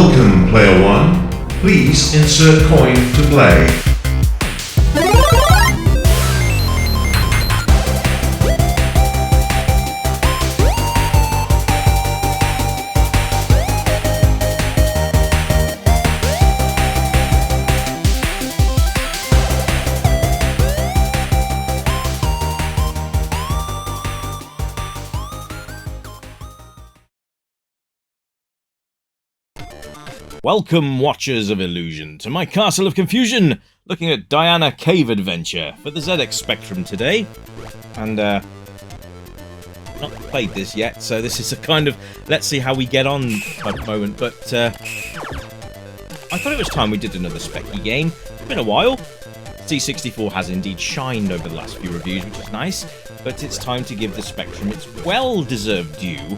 Welcome, Player 1. Please insert coin to play. Welcome, Watchers of Illusion, to my Castle of Confusion, looking at Diana Cave Adventure for the ZX Spectrum today. And, not played this yet, so this is a kind of, let's see how we get on type of moment, but, I thought it was time we did another Specky game. It's been a while. C64 has indeed shined over the last few reviews, which is nice, but it's time to give the Spectrum its well-deserved due,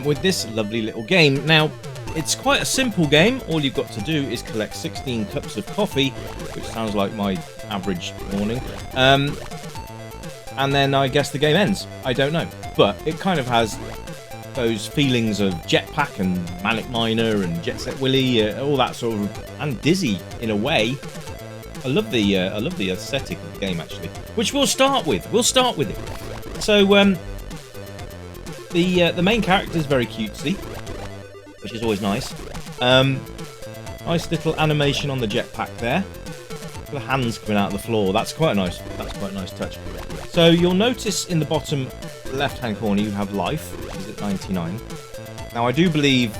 with this lovely little game. Now, it's quite a simple game. All you've got to do is collect 16 cups of coffee, which sounds like my average morning, and then I guess the game ends. I don't know. But it kind of has those feelings of Jetpack and Manic Miner and Jet Set Willy, all that sort of, and Dizzy in a way. I love the aesthetic of the game, actually, which we'll start with. We'll start with it. So the main character is very cutesy, which is always nice. Nice little animation on the jetpack there. The hands coming out of the floor. That's quite a nice touch. So you'll notice in the bottom left-hand corner you have life, which is at 99. Now I do believe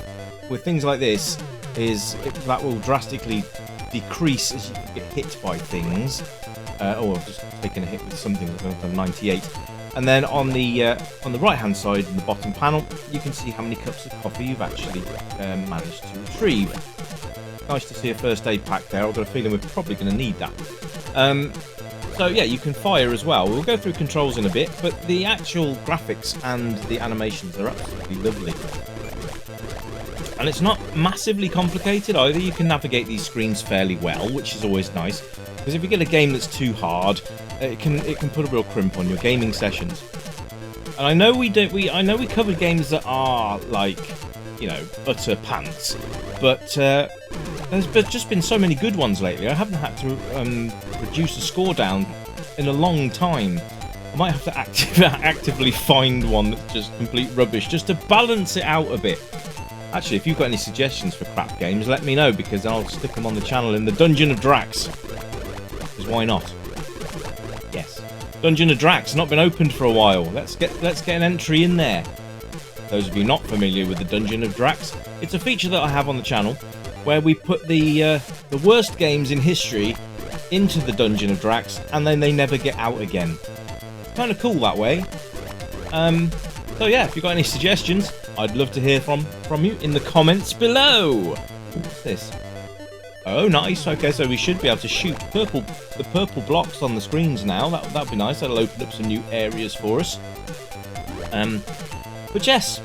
with things like this that will drastically decrease as you get hit by things, or just taking a hit with something with 98. And then on the right-hand side, in the bottom panel, you can see how many cups of coffee you've actually managed to retrieve. Nice to see a first aid pack there. I've got a feeling we're probably going to need that. So yeah, you can fire as well. We'll go through controls in a bit, but the actual graphics and the animations are absolutely lovely. And it's not massively complicated either. You can navigate these screens fairly well, which is always nice. Because if you get a game that's too hard, it can put a real crimp on your gaming sessions. And I know we covered games that are like, you know, utter pants, but there's just been so many good ones lately. I haven't had to reduce the score down in a long time. I might have to actively find one that's just complete rubbish, just to balance it out a bit. Actually, if you've got any suggestions for crap games, let me know, because I'll stick them on the channel in the Dungeon of Drax. Because why not? Yes. Dungeon of Drax, not been opened for a while. Let's get an entry in there. Those of you not familiar with the Dungeon of Drax, it's a feature that I have on the channel where we put the worst games in history into the Dungeon of Drax, and then they never get out again. It's kind of cool that way. So yeah, if you've got any suggestions, I'd love to hear from you in the comments below. What's this? Oh, nice. Okay, so we should be able to shoot the purple blocks on the screens now. That'd be nice. That'll open up some new areas for us. But yes,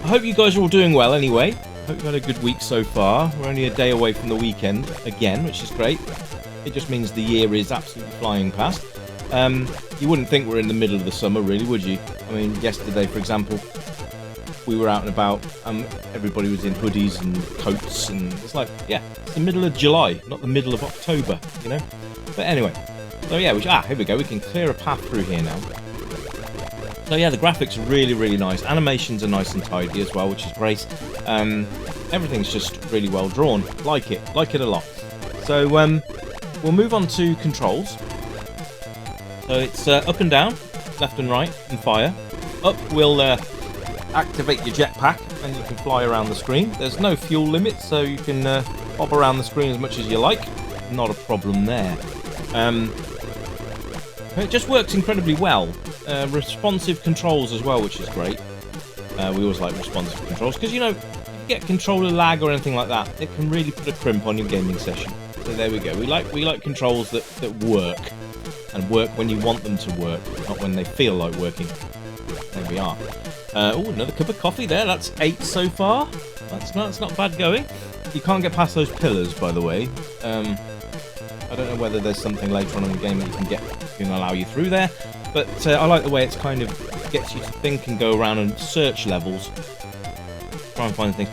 I hope you guys are all doing well anyway. Hope you've had a good week so far. We're only a day away from the weekend again, which is great. It just means the year is absolutely flying past. You wouldn't think we're in the middle of the summer, really, would you? I mean, yesterday, for example, we were out and about, everybody was in hoodies and coats, and it's like, yeah, it's the middle of July, not the middle of October, you know? But anyway, so yeah, here we go, we can clear a path through here now. So yeah, the graphics are really, really nice. Animations are nice and tidy as well, which is great. Everything's just really well drawn. Like it a lot. So we'll move on to controls. So it's up and down, left and right, and fire. Up will activate your jetpack, and you can fly around the screen. There's no fuel limit, so you can bob around the screen as much as you like. Not a problem there. It just works incredibly well. Responsive controls as well, which is great. We always like responsive controls, because, you know, if you get controller lag or anything like that, it can really put a crimp on your gaming session. So there we go. We like controls that work, and work when you want them to work, not when they feel like working. There we are. Oh, another cup of coffee there. That's 8 so far. That's not bad going. You can't get past those pillars, by the way. I don't know whether there's something later on in the game that you can allow you through there, but I like the way it's kind of gets you to think and go around and search levels, try and find things.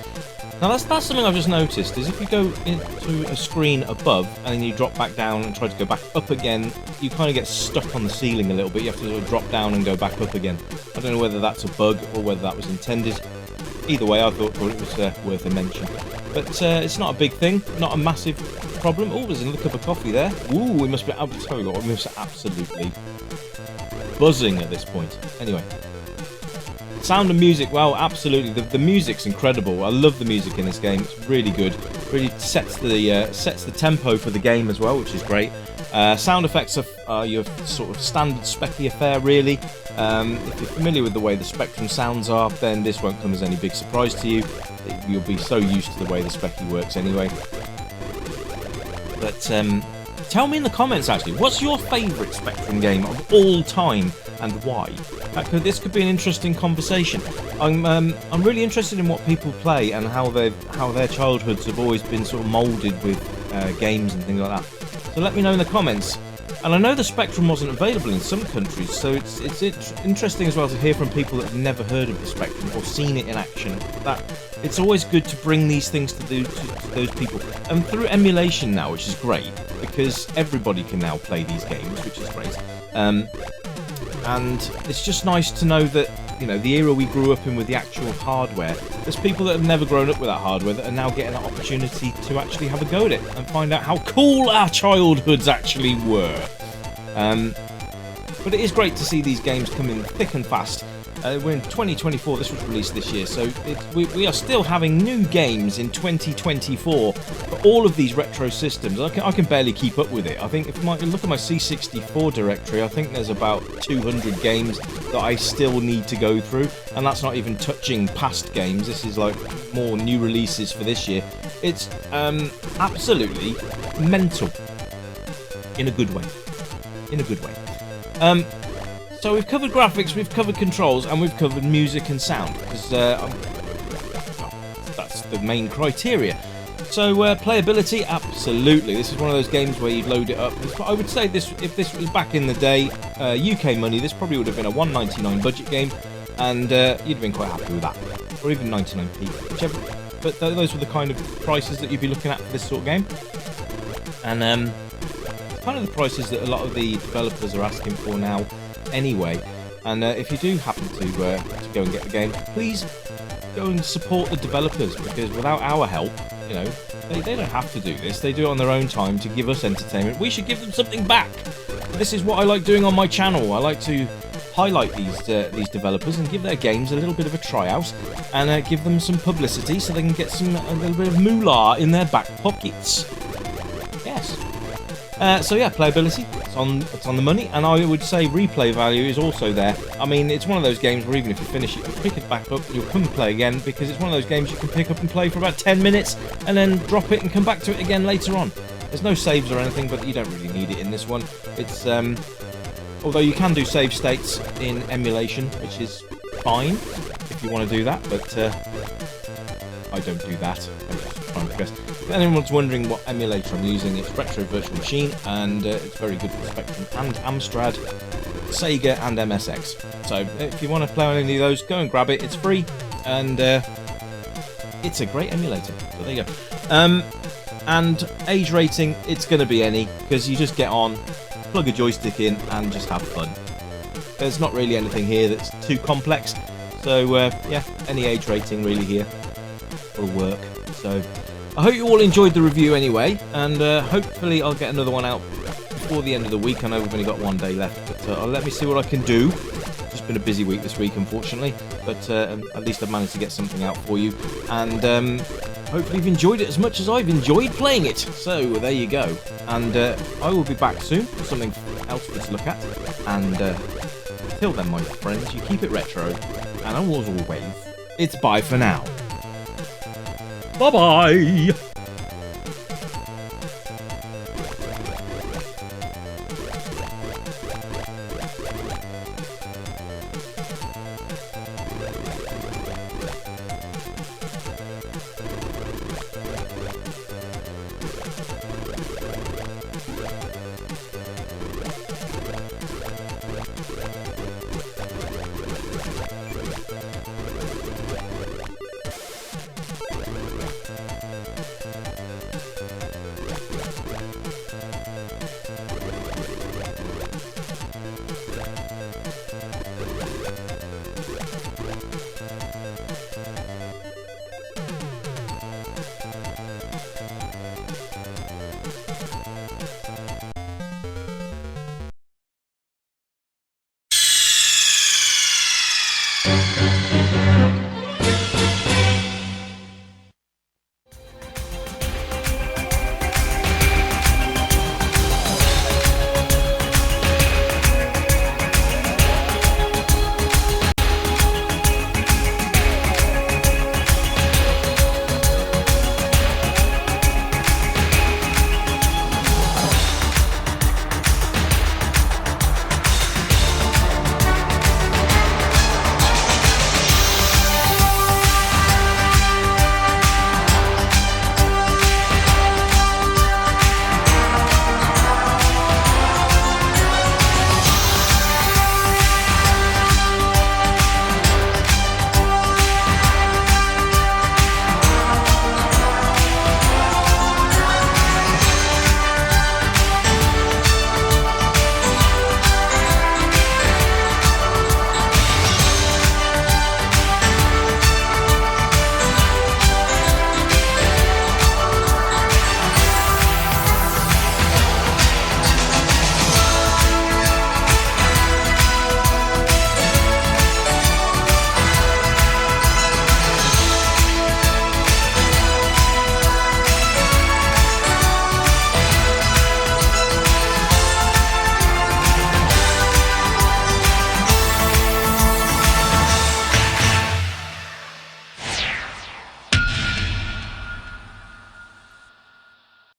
Now that's something I've just noticed, is if you go into a screen above and then you drop back down and try to go back up again, you kind of get stuck on the ceiling a little bit. You have to sort of drop down and go back up again. I don't know whether that's a bug or whether that was intended. Either way, I thought it was worth a mention. But it's not a big thing, not a massive problem. Oh, there's another cup of coffee there. Ooh, we must be absolutely buzzing at this point. Anyway. Sound and music, well, absolutely. The music's incredible. I love the music in this game. It's really good. Really sets the tempo for the game as well, which is great. Sound effects are your sort of standard specky affair, really. If you're familiar with the way the Spectrum sounds are, then this won't come as any big surprise to you. You'll be so used to the way the specky works anyway. But tell me in the comments, actually, what's your favourite Spectrum game of all time and why? This could be an interesting conversation. I'm really interested in what people play and how their childhoods have always been sort of moulded with games and things like that. So let me know in the comments. And I know the Spectrum wasn't available in some countries, so it's interesting as well to hear from people that have never heard of the Spectrum or seen it in action. That it's always good to bring these things to those people, and through emulation now, which is great because everybody can now play these games, which is great. And it's just nice to know that, you know, the era we grew up in with the actual hardware, there's people that have never grown up with that hardware that are now getting an opportunity to actually have a go at it and find out how cool our childhoods actually were. But it is great to see these games coming thick and fast. We're in 2024, this was released this year, so we are still having new games in 2024 for all of these retro systems. I can barely keep up with it. I think if you look at my C64 directory, I think there's about 200 games that I still need to go through, and that's not even touching past games. This is like more new releases for this year. It's absolutely mental. In a good way. In a good way. So we've covered graphics, we've covered controls, and we've covered music and sound, because that's the main criteria. So playability, absolutely. This is one of those games where you'd load it up. I would say if this was back in the day, UK money, this probably would have been a $1.99 budget game, and you'd have been quite happy with that, or even 99p, whichever. But those were the kind of prices that you'd be looking at for this sort of game, and kind of the prices that a lot of the developers are asking for now. Anyway, and if you do happen to go and get the game, please go and support the developers, because without our help, you know, they don't have to do this. They do it on their own time to give us entertainment. We should give them something back. This is what I like doing on my channel. I like to highlight these developers and give their games a little bit of a tryout, and give them some publicity so they can get a little bit of moolah in their back pockets. Yes. So yeah, playability, it's on the money, and I would say replay value is also there. I mean, it's one of those games where even if you finish it, you pick it back up, you'll come and play again, because it's one of those games you can pick up and play for about 10 minutes, and then drop it and come back to it again later on. There's no saves or anything, but you don't really need it in this one. It's although you can do save states in emulation, which is fine if you want to do that, but I don't do that. I'm just trying to guess. If anyone's wondering what emulator I'm using, it's Retro Virtual Machine, and it's very good for Spectrum and Amstrad, Sega and MSX. So if you want to play on any of those, go and grab it. It's free, and it's a great emulator. So there you go. And age rating, it's going to be any, because you just get on, plug a joystick in, and just have fun. There's not really anything here that's too complex. So yeah, any age rating really here will work. So I hope you all enjoyed the review anyway, and hopefully I'll get another one out before the end of the week. I know we've only got one day left, but let me see what I can do. It's just been a busy week this week, unfortunately, but at least I've managed to get something out for you, and hopefully you've enjoyed it as much as I've enjoyed playing it. So there you go, and I will be back soon with something else for you to look at, and till then, my friends, you keep it retro, and as always, it's bye for now. Bye-bye!